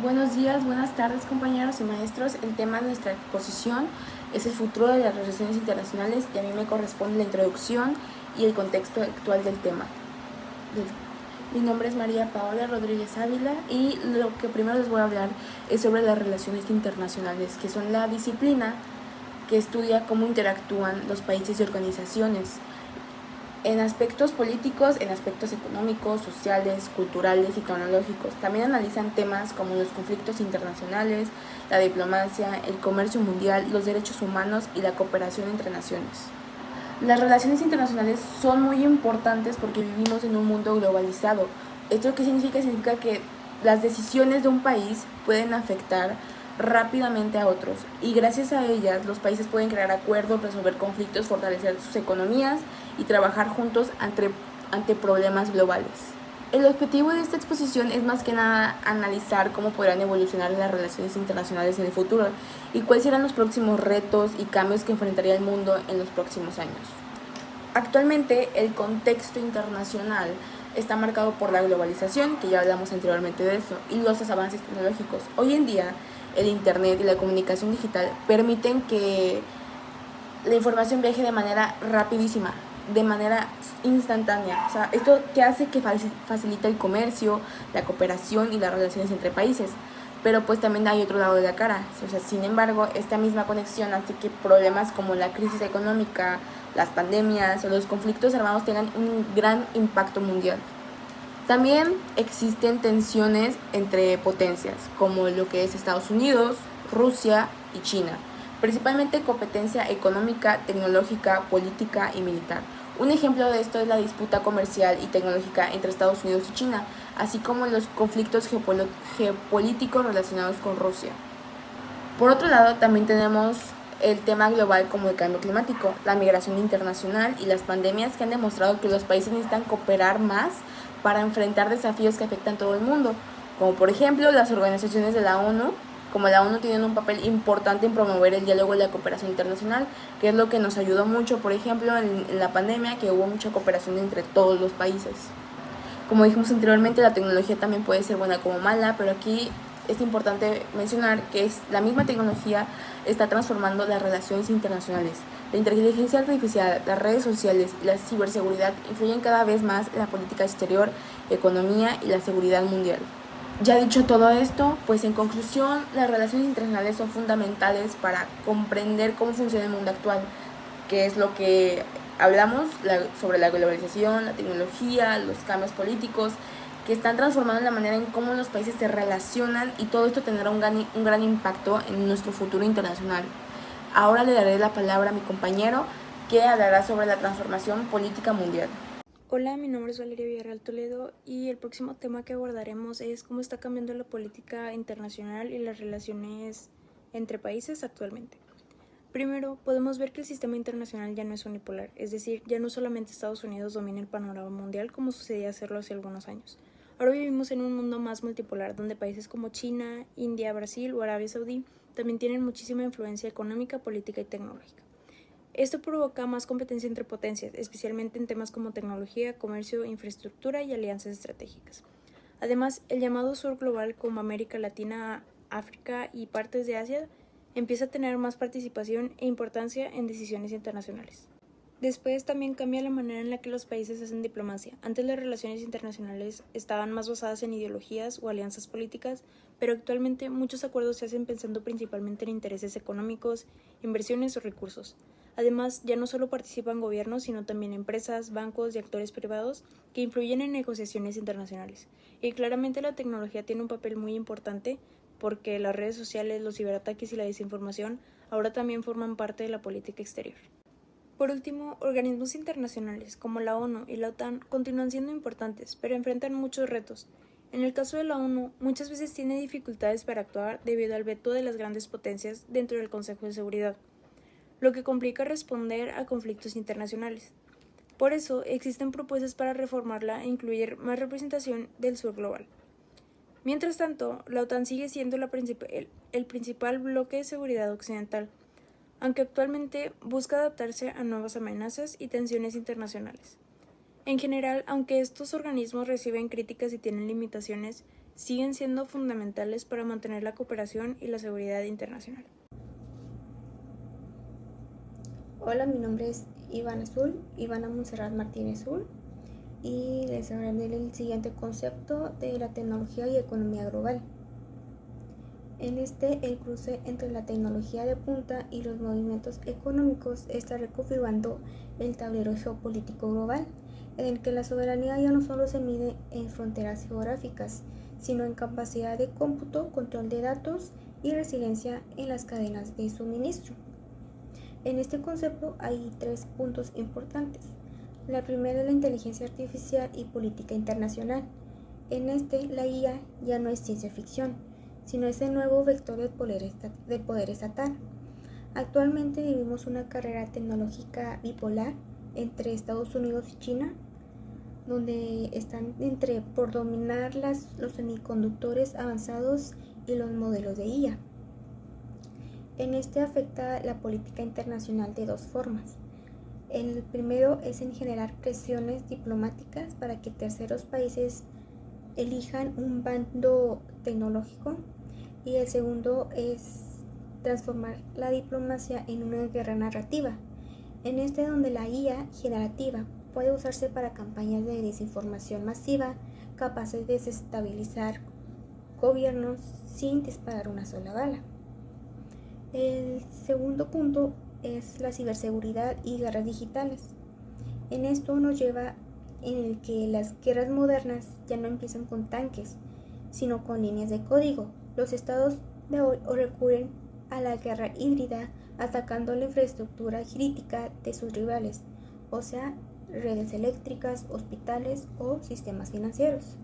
Buenos días, buenas tardes compañeros y maestros. El tema de nuestra exposición es el futuro de las relaciones internacionales y a mí me corresponde la introducción y el contexto actual del tema. Mi nombre es María Paola Rodríguez Ávila y lo que primero les voy a hablar es sobre las relaciones internacionales, que son la disciplina que estudia cómo interactúan los países y organizaciones en aspectos políticos, en aspectos económicos, sociales, culturales y tecnológicos. También analizan temas como los conflictos internacionales, la diplomacia, el comercio mundial, los derechos humanos y la cooperación entre naciones. Las relaciones internacionales son muy importantes porque vivimos en un mundo globalizado. ¿Esto qué significa? Significa que las decisiones de un país pueden afectar rápidamente a otros y gracias a ellas los países pueden crear acuerdos, resolver conflictos, fortalecer sus economías y trabajar juntos ante problemas globales. El objetivo de esta exposición es más que nada analizar cómo podrán evolucionar las relaciones internacionales en el futuro y cuáles serán los próximos retos y cambios que enfrentaría el mundo en los próximos años. Actualmente el contexto internacional está marcado por la globalización, que ya hablamos anteriormente de eso, y los avances tecnológicos. Hoy en día el internet y la comunicación digital permiten que la información viaje de manera rapidísima, de manera instantánea. O sea, esto que hace que facilita el comercio, la cooperación y las relaciones entre países. Pero pues también hay otro lado de la cara. O sea, sin embargo, esta misma conexión hace que problemas como la crisis económica, las pandemias o los conflictos armados tengan un gran impacto mundial. También existen tensiones entre potencias, como lo que es Estados Unidos, Rusia y China, principalmente competencia económica, tecnológica, política y militar. Un ejemplo de esto es la disputa comercial y tecnológica entre Estados Unidos y China, así como los conflictos geopolíticos relacionados con Rusia. Por otro lado, también tenemos el tema global como el cambio climático, la migración internacional y las pandemias que han demostrado que los países necesitan cooperar más para enfrentar desafíos que afectan a todo el mundo, como por ejemplo las organizaciones de la ONU, como la ONU tienen un papel importante en promover el diálogo y la cooperación internacional, que es lo que nos ayudó mucho, por ejemplo, en la pandemia, que hubo mucha cooperación entre todos los países. Como dijimos anteriormente, la tecnología también puede ser buena como mala, pero aquí es importante mencionar que la misma tecnología está transformando las relaciones internacionales. La inteligencia artificial, las redes sociales y la ciberseguridad influyen cada vez más en la política exterior, economía y la seguridad mundial. Ya dicho todo esto, pues en conclusión, las relaciones internacionales son fundamentales para comprender cómo funciona el mundo actual, que es lo que hablamos sobre la globalización, la tecnología, los cambios políticos, que están transformando la manera en cómo los países se relacionan y todo esto tendrá un gran impacto en nuestro futuro internacional. Ahora le daré la palabra a mi compañero que hablará sobre la transformación política mundial. Hola, mi nombre es Valeria Villarreal Toledo y el próximo tema que abordaremos es cómo está cambiando la política internacional y las relaciones entre países actualmente. Primero, podemos ver que el sistema internacional ya no es unipolar, es decir, ya no solamente Estados Unidos domina el panorama mundial como sucedía hacerlo hace algunos años. Ahora vivimos en un mundo más multipolar donde países como China, India, Brasil o Arabia Saudí también tienen muchísima influencia económica, política y tecnológica. Esto provoca más competencia entre potencias, especialmente en temas como tecnología, comercio, infraestructura y alianzas estratégicas. Además, el llamado sur global, como América Latina, África y partes de Asia, empieza a tener más participación e importancia en decisiones internacionales. Después también cambia la manera en la que los países hacen diplomacia. Antes las relaciones internacionales estaban más basadas en ideologías o alianzas políticas, pero actualmente muchos acuerdos se hacen pensando principalmente en intereses económicos, inversiones o recursos. Además, ya no solo participan gobiernos, sino también empresas, bancos y actores privados que influyen en negociaciones internacionales. Y claramente la tecnología tiene un papel muy importante porque las redes sociales, los ciberataques y la desinformación ahora también forman parte de la política exterior. Por último, organismos internacionales como la ONU y la OTAN continúan siendo importantes, pero enfrentan muchos retos. En el caso de la ONU, muchas veces tiene dificultades para actuar debido al veto de las grandes potencias dentro del Consejo de Seguridad, lo que complica responder a conflictos internacionales. Por eso, existen propuestas para reformarla e incluir más representación del sur global. Mientras tanto, la OTAN sigue siendo el principal bloque de seguridad occidental, aunque actualmente busca adaptarse a nuevas amenazas y tensiones internacionales. En general, aunque estos organismos reciben críticas y tienen limitaciones, siguen siendo fundamentales para mantener la cooperación y la seguridad internacional. Hola, mi nombre es Ivana Montserrat Martínez Zul, y les hablaré del siguiente concepto de la tecnología y economía global. En el cruce entre la tecnología de punta y los movimientos económicos está reconfigurando el tablero geopolítico global, en el que la soberanía ya no solo se mide en fronteras geográficas, sino en capacidad de cómputo, control de datos y resiliencia en las cadenas de suministro. En este concepto hay 3 puntos importantes. La primera es la inteligencia artificial y política internacional. En la IA ya no es ciencia ficción, sino es el nuevo vector del poder estatal. Actualmente vivimos una carrera tecnológica bipolar entre Estados Unidos y China, donde están por dominar los semiconductores avanzados y los modelos de IA. Afecta la política internacional de 2 formas. El primero es en generar presiones diplomáticas para que terceros países elijan un bando tecnológico, y el segundo es transformar la diplomacia en una guerra narrativa, donde la IA generativa puede usarse para campañas de desinformación masiva capaces de desestabilizar gobiernos sin disparar una sola bala. El segundo punto es la ciberseguridad y guerras digitales. En esto nos lleva en el que las guerras modernas ya no empiezan con tanques, sino con líneas de código. Los estados de hoy recurren a la guerra híbrida atacando la infraestructura crítica de sus rivales, o sea, redes eléctricas, hospitales o sistemas financieros.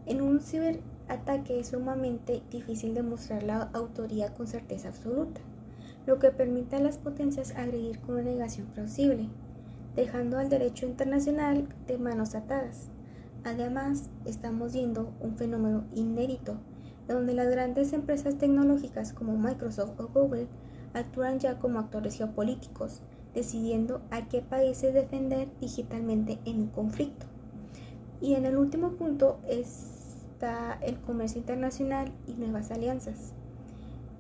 En un ciberataque es sumamente difícil demostrar la autoría con certeza absoluta, lo que permite a las potencias agredir con una negación plausible, dejando al derecho internacional de manos atadas. Además, estamos viendo un fenómeno inédito, donde las grandes empresas tecnológicas como Microsoft o Google actúan ya como actores geopolíticos, decidiendo a qué países defender digitalmente en un conflicto. Y en el último punto está el comercio internacional y nuevas alianzas,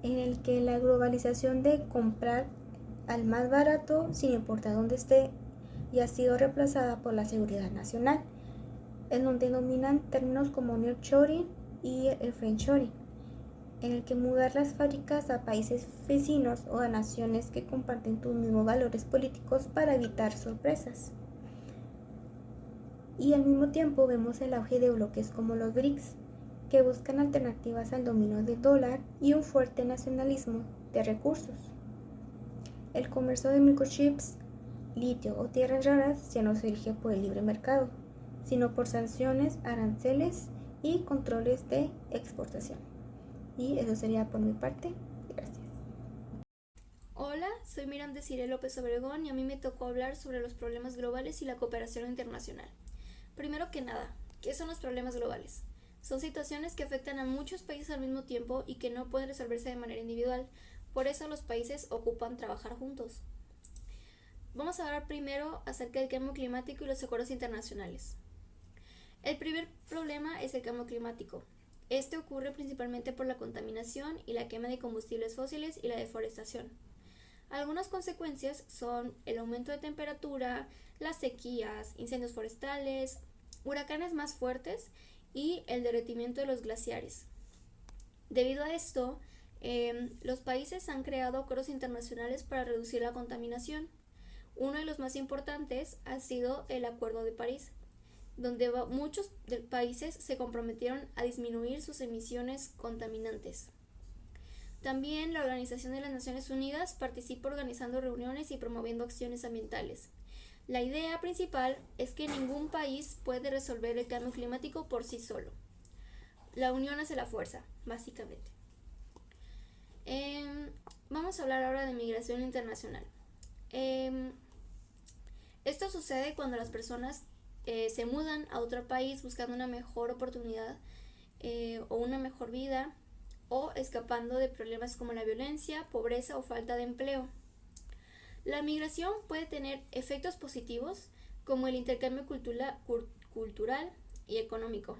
en el que la globalización de comprar al más barato sin importar dónde esté ya ha sido reemplazada por la seguridad nacional, en donde dominan términos como nearshoring y el friendshoring, en el que mudar las fábricas a países vecinos o a naciones que comparten tus mismos valores políticos para evitar sorpresas. Y al mismo tiempo vemos el auge de bloques como los BRICS, que buscan alternativas al dominio del dólar y un fuerte nacionalismo de recursos. El comercio de microchips, litio o tierras raras ya no se rige por el libre mercado, sino por sanciones, aranceles y controles de exportación. Y eso sería por mi parte. Gracias. Hola, soy Miriam Desiree López Obregón y a mí me tocó hablar sobre los problemas globales y la cooperación internacional. Primero que nada, ¿qué son los problemas globales? Son situaciones que afectan a muchos países al mismo tiempo y que no pueden resolverse de manera individual. Por eso los países ocupan trabajar juntos. Vamos a hablar primero acerca del cambio climático y los acuerdos internacionales. El primer problema es el cambio climático. Este ocurre principalmente por la contaminación y la quema de combustibles fósiles y la deforestación. Algunas consecuencias son el aumento de temperatura, las sequías, incendios forestales, huracanes más fuertes y el derretimiento de los glaciares. Debido a esto, los países han creado acuerdos internacionales para reducir la contaminación. Uno de los más importantes ha sido el Acuerdo de París, donde muchos países se comprometieron a disminuir sus emisiones contaminantes. También la Organización de las Naciones Unidas participa organizando reuniones y promoviendo acciones ambientales. La idea principal es que ningún país puede resolver el cambio climático por sí solo. La unión hace la fuerza, básicamente. Vamos a hablar ahora de migración internacional. Esto sucede cuando las personas se mudan a otro país buscando una mejor oportunidad o una mejor vida, o escapando de problemas como la violencia, pobreza o falta de empleo. La migración puede tener efectos positivos como el intercambio cultural y económico.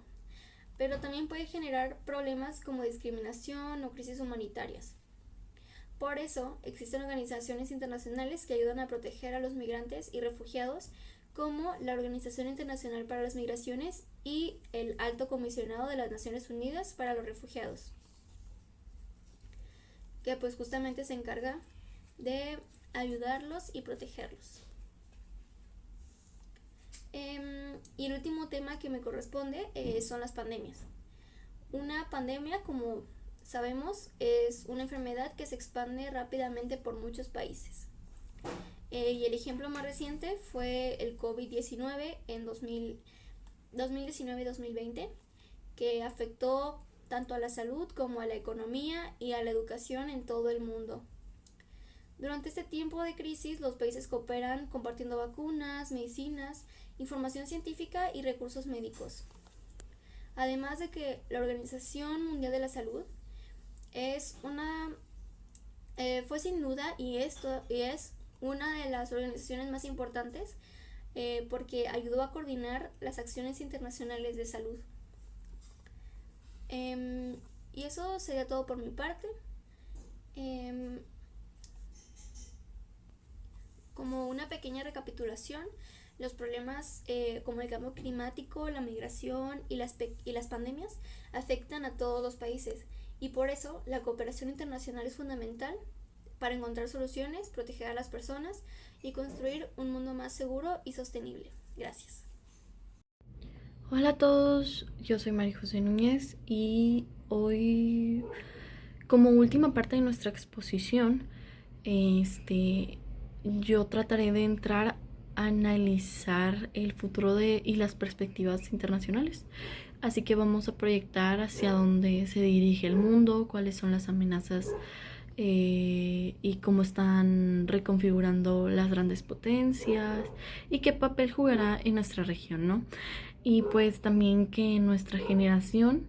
pero también puede generar problemas como discriminación o crisis humanitarias. Por eso, existen organizaciones internacionales que ayudan a proteger a los migrantes y refugiados, como la Organización Internacional para las Migraciones y el Alto Comisionado de las Naciones Unidas para los Refugiados, que pues justamente se encarga de ayudarlos y protegerlos. Y el último tema que me corresponde son las pandemias. Una pandemia, como sabemos, es una enfermedad que se expande rápidamente por muchos países. Y el ejemplo más reciente fue el COVID-19 en 2019-2020, que afectó tanto a la salud como a la economía y a la educación en todo el mundo. Durante este tiempo de crisis, los países cooperan compartiendo vacunas, medicinas, información científica y recursos médicos. Además de que la Organización Mundial de la Salud fue sin duda y es una de las organizaciones más importantes porque ayudó a coordinar las acciones internacionales de salud. Y eso sería todo por mi parte. Como una pequeña recapitulación, los problemas como el cambio climático, la migración y las pandemias afectan a todos los países, y por eso la cooperación internacional es fundamental para encontrar soluciones, proteger a las personas y construir un mundo más seguro y sostenible. Gracias. Hola a todos, yo soy María José Núñez y hoy, como última parte de nuestra exposición, yo trataré de entrar a analizar el futuro y las perspectivas internacionales. Así que vamos a proyectar hacia dónde se dirige el mundo, cuáles son las amenazas y cómo están reconfigurando las grandes potencias y qué papel jugará en nuestra región, ¿no? Y pues también que nuestra generación,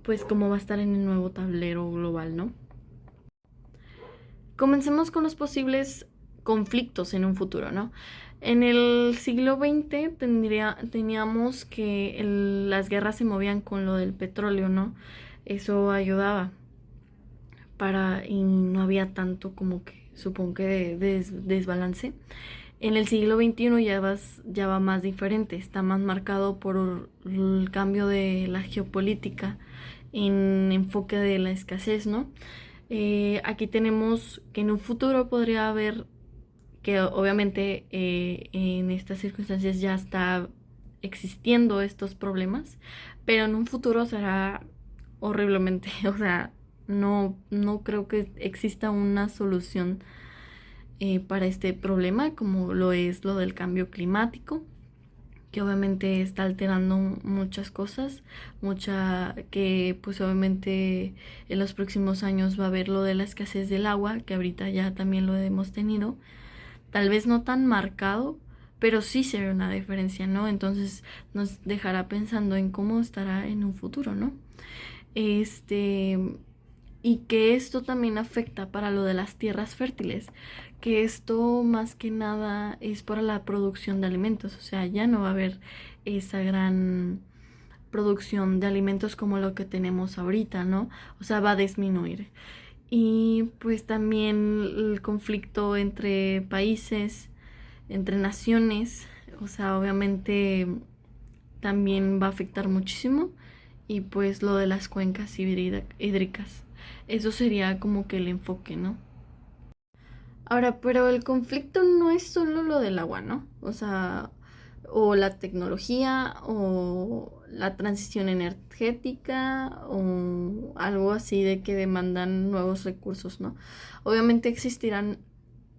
pues cómo va a estar en el nuevo tablero global, ¿no? Comencemos con los posibles conflictos en un futuro, ¿no? En el siglo XX teníamos que las guerras se movían con lo del petróleo, ¿no? Eso ayudaba y no había tanto como que, supongo que desbalance. En el siglo XXI ya va más diferente, está más marcado por el cambio de la geopolítica en enfoque de la escasez, ¿no? Aquí tenemos que en un futuro podría haber, que obviamente en estas circunstancias ya está existiendo estos problemas, pero en un futuro será horriblemente, o sea, no creo que exista una solución para este problema, como lo es lo del cambio climático, que obviamente está alterando muchas cosas, que pues obviamente en los próximos años va a haber lo de la escasez del agua, que ahorita ya también lo hemos tenido, tal vez no tan marcado, pero sí se ve una diferencia, ¿no? Entonces nos dejará pensando en cómo estará en un futuro, ¿no? Y que esto también afecta para lo de las tierras fértiles, que esto más que nada es para la producción de alimentos, o sea, ya no va a haber esa gran producción de alimentos como lo que tenemos ahorita, ¿no? O sea, va a disminuir. Y pues también el conflicto entre países, entre naciones, o sea, obviamente también va a afectar muchísimo. Y pues lo de las cuencas hídricas. Eso sería como que el enfoque, ¿no? Ahora, pero el conflicto no es solo lo del agua, ¿no? O sea, o la tecnología, o la transición energética, o algo así de que demandan nuevos recursos, ¿no? Obviamente existirán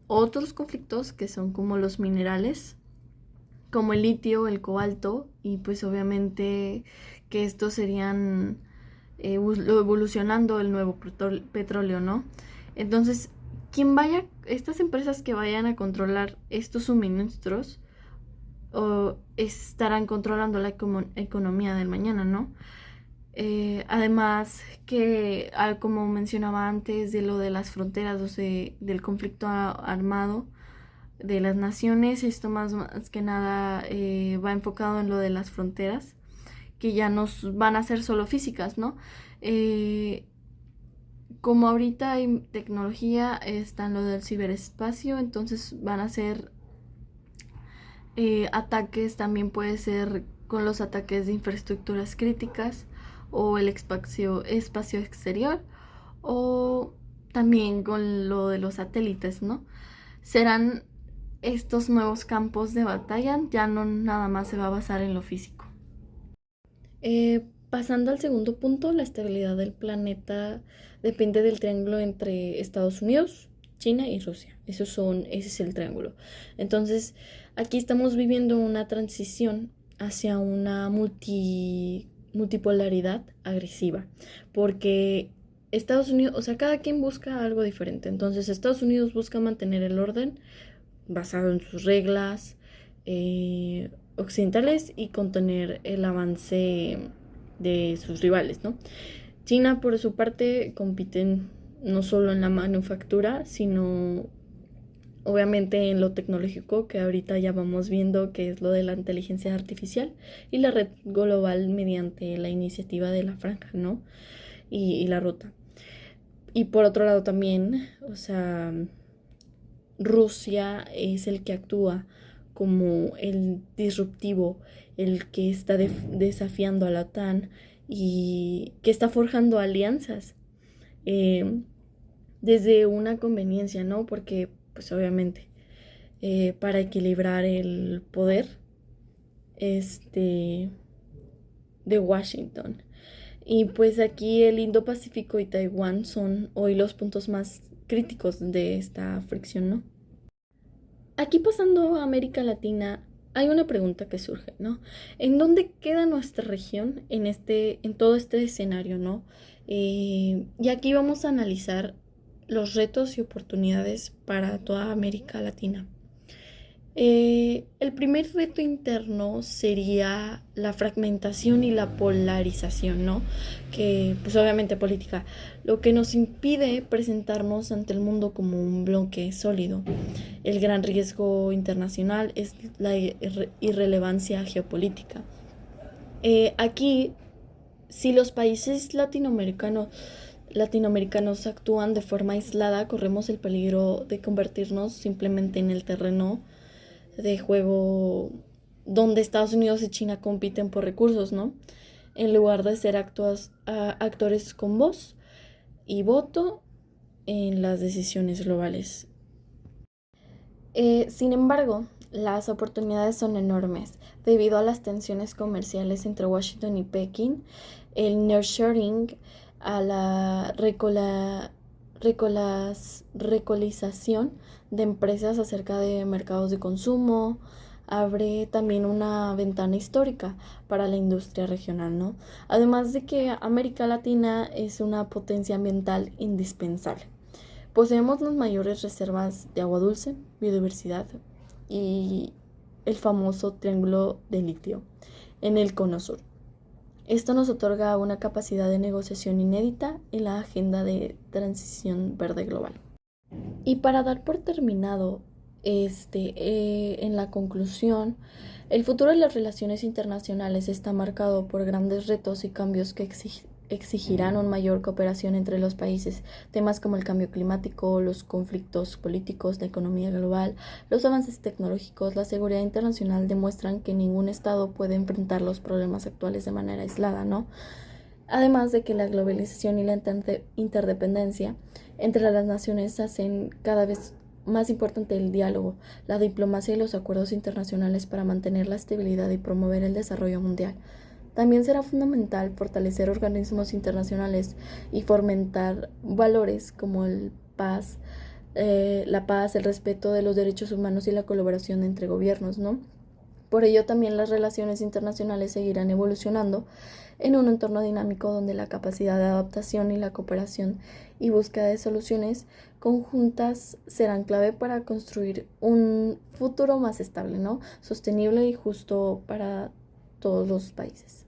otros conflictos que son como los minerales, como el litio, el cobalto, y pues obviamente que estos serían evolucionando el nuevo petróleo, ¿no? Entonces, estas empresas que vayan a controlar estos suministros estarán controlando la economía del mañana, ¿no? Además que, como mencionaba antes, de lo de las fronteras, o sea, del conflicto armado de las naciones, esto más que nada va enfocado en lo de las fronteras, que ya nos van a ser solo físicas, ¿no? Como ahorita hay tecnología, está en lo del ciberespacio, entonces van a ser ataques, también puede ser con los ataques de infraestructuras críticas o el espacio exterior, o también con lo de los satélites, ¿no? Serán estos nuevos campos de batalla, ya no nada más se va a basar en lo físico. Pasando al segundo punto, la estabilidad del planeta depende del triángulo entre Estados Unidos, China y Rusia. Ese es el triángulo. Entonces, aquí estamos viviendo una transición hacia una multipolaridad agresiva, porque Estados Unidos, o sea, cada quien busca algo diferente. Entonces, Estados Unidos busca mantener el orden basado en sus reglas occidentales y contener el avance de sus rivales, ¿no? China, por su parte, compiten no solo en la manufactura, sino obviamente en lo tecnológico, que ahorita ya vamos viendo que es lo de la inteligencia artificial y la red global mediante la iniciativa de la franja, ¿no? Y la ruta. Y por otro lado también, o sea, Rusia es el que actúa como el disruptivo, el que está desafiando a la OTAN y que está forjando alianzas desde una conveniencia, ¿no? Porque, pues obviamente, para equilibrar el poder de Washington. Y pues aquí el Indo-Pacífico y Taiwán son hoy los puntos más críticos de esta fricción, ¿no? Aquí pasando a América Latina, hay una pregunta que surge, ¿no? ¿En dónde queda nuestra región en todo este escenario, ¿no? Y aquí vamos a analizar los retos y oportunidades para toda América Latina. El primer reto interno sería la fragmentación y la polarización, ¿no? Que pues obviamente política, lo que nos impide presentarnos ante el mundo como un bloque sólido. El gran riesgo internacional es la irrelevancia geopolítica. Aquí, si los países latinoamericanos actúan de forma aislada, corremos el peligro de convertirnos simplemente en el terreno de juego donde Estados Unidos y China compiten por recursos, ¿no? En lugar de ser actores con voz y voto en las decisiones globales. Sin embargo, las oportunidades son enormes debido a las tensiones comerciales entre Washington y Pekín, el nearshoring, a la recolonización de empresas acerca de mercados de consumo, abre también una ventana histórica para la industria regional, ¿no? Además de que América Latina es una potencia ambiental indispensable. Poseemos las mayores reservas de agua dulce, biodiversidad y el famoso triángulo de litio en el cono sur. Esto nos otorga una capacidad de negociación inédita en la agenda de transición verde global. Y para dar por terminado en la conclusión, el futuro de las relaciones internacionales está marcado por grandes retos y cambios que exigirán una mayor cooperación entre los países. Temas como el cambio climático, los conflictos políticos, la economía global, los avances tecnológicos, la seguridad internacional demuestran que ningún Estado puede enfrentar los problemas actuales de manera aislada, ¿no? Además de que la globalización y la interdependencia entre las naciones hacen cada vez más importante el diálogo, la diplomacia y los acuerdos internacionales para mantener la estabilidad y promover el desarrollo mundial. También será fundamental fortalecer organismos internacionales y fomentar valores como la paz, el respeto de los derechos humanos y la colaboración entre gobiernos, ¿no? Por ello también las relaciones internacionales seguirán evolucionando en un entorno dinámico donde la capacidad de adaptación y la cooperación y búsqueda de soluciones conjuntas serán clave para construir un futuro más estable, ¿no? Sostenible y justo para todos los países.